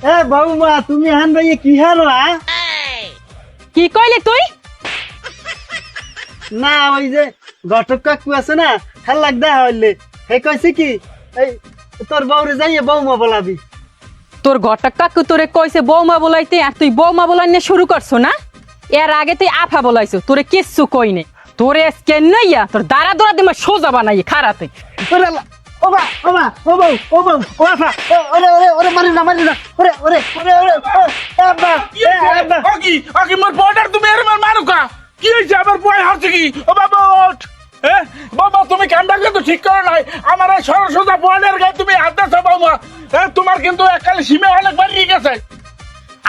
এ বৌমা তুমি হান ভাই কি হারো কি কইলি তুই? না ওই যে ঘটক কাকু আছে না হাল লাগ দেখা হইলে হে কইছে কি এই তোর বউরে যাইয়ে বৌমা বলাবি। তোর ঘটক কাকু তোরে কইছে বৌমা বলাইতে আর তুই বৌমা বলাইনে শুরু করছো না? এর আগে তুই আফা বলাইছো, তোরে কিচ্ছু কইনে। তোরে স্ক্যান নইয়া তোর দাঁড়া দৌড়া দিমা সোজা বানাই খারাতে। ওরে ও বা ও বা ও বউ ও বউ ও আফা ওরে ওরে ওরে মারি না ওরে ওরে ওরে ওরে আব্বা আব্বা ওকি মোর বর্ডার তুমি এর মারো কা কি হইছে আবার বয় হচ্ছে কি ও বাবা ওঠ বাবা তুমি কামটাকে তো ঠিক করো নাই আমার এই সরসদা বর্ডার গায়ে তুমি হাত দাও বাবা তোমার কিন্তু এককালে সীমা অনেক বাড়িয়ে গেছে।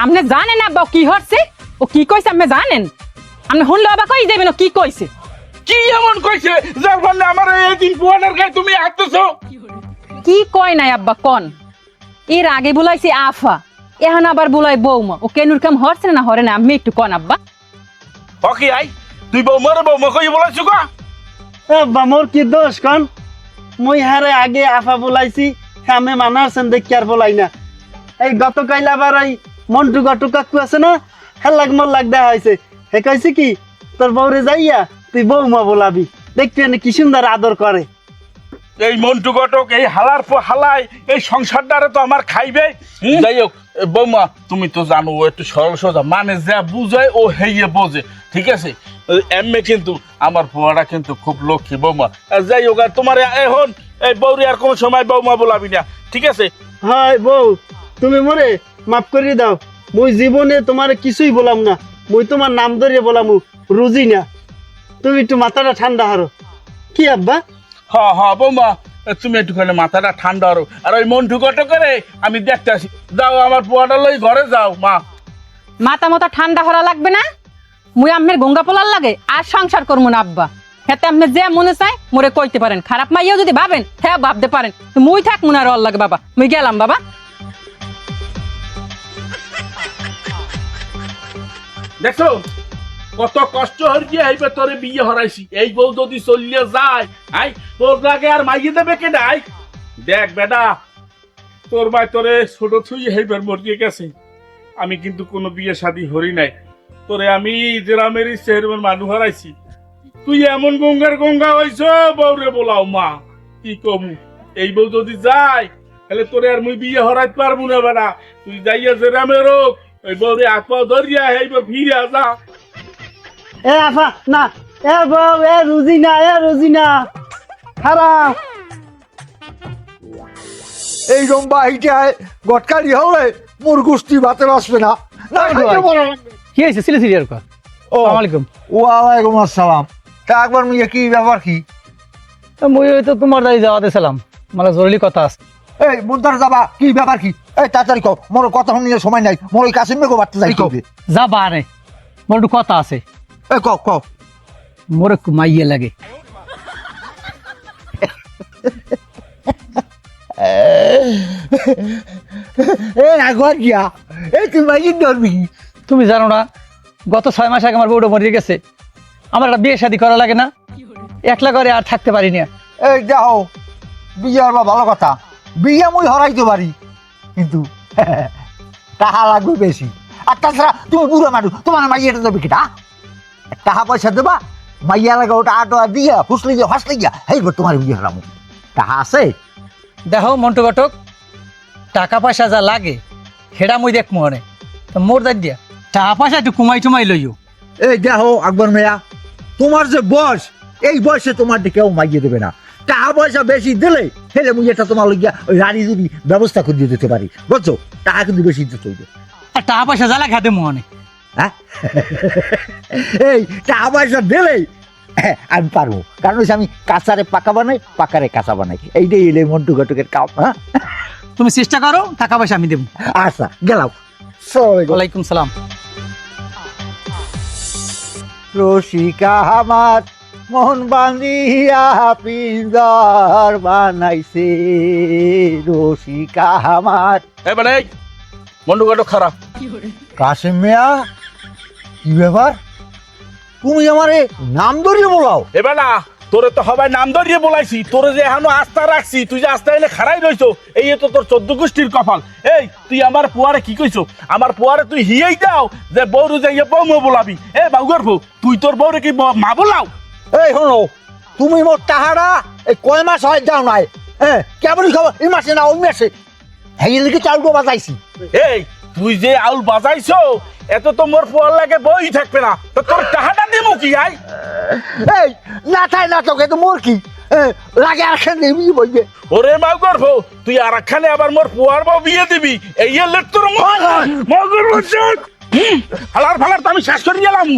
আপনি জানেন আব্বা কি হচ্ছে? ও কি কইছে আপনি জানেন? আপনি শুনলে অবাক হয়ে যাবেন ও কি কইছে। কি এমন কইছে যার ফলে আমার এই দিন বর্ডার গায়ে তুমি হাত দাও? কি কয় নাই আব্বা কোন? এর আগে বলাইছি আফা, এখন আবার বলাই বৌমা। ও কেনুর কাম হচ্ছে না হরে না আমি একটু কোন আব্বা। ওকে আই তুই বৌমা কই বলাইছো কা? আব্বা মোর কি দোষ কোন? মুই হারে আগে আফা বলাইছি আমি মানারছেন দেখি আর বলাই না। এই গতকাল আবার এই মন্টু গটু কাকু আছে না হেল লাগ মোর লাগ দেখা হয়েছে হে কইছে কি তোর বউরে যাইয়া তুই বৌমা বলাবি দেখবি কি সুন্দর আদর করে। এই মন্টু ঘটক এই হালার পর হালাই এই সংসারটারে তো আমার খাইবে। যাই হোক বৌমা তুমি তো জানো ও একটু সরল সোজা মানে যা বুঝায় ও হেয়ে বোঝে, ঠিক আছে? এমনি কিন্তু আমার পোয়াটা কিন্তু খুব লক্ষ্মী বৌমা। যাই হোক আর তোমার এখন এই বৌরি আর কোনো সময় বৌমা বলাবি না, ঠিক আছে? হয় বউ তুমি মোরে মাফ করে দাও, মুই জীবনে তোমার কিছুই বলাম না, মুই তোমার নাম ধরে বলামু রুজি না। তুমি একটু মাথাটা ঠান্ডা হারো। কি আব্বা? হ্যাঁ বৌমা তুমি একটুখানি মাথাটা ঠান্ডা হরো আর ওই মন্টু ঘটকেরে আমি দেখতে আসি। যাও আমার পোয়াটা লই ঘরে যাও মা। মাথা মতো ঠান্ডা হরা লাগবে না। মুই আমের গঙ্গা পোলার লাগে আর সংসার করবো না আব্বা। হেতে আপনি যে মনে চাই মোরে কইতে পারেন, খারাপ মাইয়াও যদি ভাবেন হ্যাঁ ভাবতে পারেন। মুই থাক মনে আর লাগে বাবা, মুই গেলাম বাবা। দেখছো কত কষ্ট হরিয়ে হইবে তোরে বিয়ে হরাইছি, এই বউ যদি চলিয়ে যায় আই তোর লাগে আর মাইয়ে দেবে কে নাই? দেখ বেটা তোর ভাই তোরে ছোট থুই হইবার মরিয়ে গেছে, আমি কিন্তু কোনো বিয়ে শাদী হরি নাই। তোরে আমি গ্রামের শহরের মানুষ হারাইছি, তুই এমন গঙ্গা হইছ বউরে বলাও মা। কি কমু এই বউ যদি যায় তাহলে তোরে আর মুই বিয়ে হরাইতে পারবো না বেটা। তুই যাইয়া গ্রামের হোক ওই বউরে হাত পা ধরিয়া হইবার ফিরে যা। এ আফা না এ বউ এ রুজি না খারাপ এই রম্বা এইটায় গটকারি হলে মোর গোষ্ঠী ভাতে বাঁচবে না। কি হয়েছে সিলে সিরিয়ার কর। ও আলাইকুম। ওয়ালাইকুম আসসালাম। তা একবার মিয়া কি ব্যাপার কি? মুই তো তোমার দাঁড়িয়ে যাওয়াতে ছিলাম, মানে জরুরি কথা আছে। এই মুদ্দার যাবা কি ব্যাপার কি? এই তাড়াতাড়ি কও, মোর কথা শুনিয়ে সময় নাই, মোর ওই কাছে মেঘো বাড়তে যাই কবে। যা বারে মোর একটু কথা আছে। এই কও মোর একটু মাইয়ে লাগে। এই আগর গিয়া এই তুই মাইয়ে ধরবি? তুমি জানো না গত 6 মাস আগে আমার বউটা মরে গেছে। আমার একটা বিয়ে শাদী করা লাগে না, একলা করে আর থাকতে পারি না। এই যাও বিয়ে হওয়া ভালো কথা, বিয়ে মুই হরাইতে পারি কিন্তু টাকা লাগবে বেশি। আর তাছাড়া তুমি বুড়ো মানুষ, তোমার মাইয়াটা দেবে কিটা? টাকা পয়সা দেবা, মাইয়া লাগে ওটা আটো দিয়া ফুসলি গিয়া ফাঁসলি গিয়া হেইবার তোমার বিয়ে হারামো। টাকা আছে? দেখো মন্টু ঘটক, টাকা পয়সা যা লাগে সেটা মুই দেখ মনে মোর দাঁড় দিয়া টাকা পয়সা একটু কুমাই লইও। এই দেখো আকবর মিয়া, তোমার যে বয়স এই বয়সে তোমার কেউ মাইয়ে দেবে না। টাকা পয়সা বেশি দিলে হেলে মুই এটা তোমার লইয়া ওই রানী যদি ব্যবস্থা করে দিতে পারি, বুঝছো? টাকা কিন্তু বেশি দিতে হইবে। আর টাকা পয়সা যা লাগে হাতে মনে। হ্যাঁ এই টাকা পয়সা দিলেই আমি পারবো, কারণ হচ্ছে আমি কাঁচারে পাকা বানাই, পাকারে কাঁচা বানাই, এইটাই এলে মন্টু ঘটকের কাম। হ্যাঁ তুমি চেষ্টা করো, টাকা পয়সা আমি দেবো। আচ্ছা গেলাম। ওয়ালাইকুম সালাম। রসিকা আমার মোহন বান্ধিয়া পিঞ্জর বানাইছে, রসিকা আমার। এবারে মন্টু ঘটক খারাপ। কাশিম মিয়া কি ব্যাপার? তুমি আমারে নাম ধরিয়ে বলাও? এবার না তোরে তো সবাই নাম ধরিয়ে বলাইছি, তোরে যে এখনো আস্থা রাখছি, তুই যে আস্থা এনে খারাই রইছো, এই তো তোর 14 গোষ্ঠীর কপাল। এই তুই আমার পুয়ারে কি কইছো? আমার পুয়ারে তুই হিয়েই দাও যে বউরু যাইয়া বউ মো বলাবি। এ বাউগর বউ, তুই তোর বউরে কি মা বলাও? এই শোনো, তুমি মোর টাহারা এই কয় মাস হয় যাও নাই, হ্যাঁ কেমন খবর এই মাসে না ওই মাসে, হ্যাঁ লিখে চাউলটা বাজাইছি। এই তুই যে আউল বাজাইছো, এত তো মোর পুয়ার লাগে বই থাকবে না, তো তোর টাহাটা দিমু কি আই? এই না তাই না তোকে তো মোর কি লাগে আর নেবি বইবে। ওরে বাউগর বউ, তুই আর একখানে আবার মোর পুয়ার বউ বিয়ে দিবি, এই লেট তোর মগর বসন। ফালার ফালার তো আমি শেষ করে গেলাম।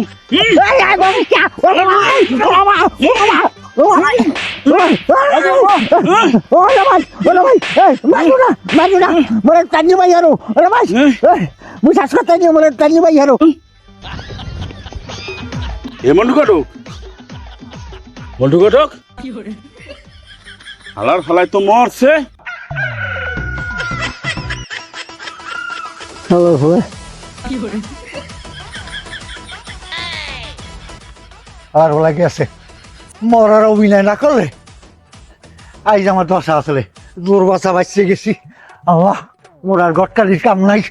এ মন্টু ঘটক, মন্টু ঘটক, ফালার ফালাই তো মরছে। আর ওলা কি আছে মরার অভিনয় না করলে আজ আমার দশা আসলে দূর বাসা বাঁচিয়ে গেছি। আল্লাহ মোর আর গটকালির কাম নাই।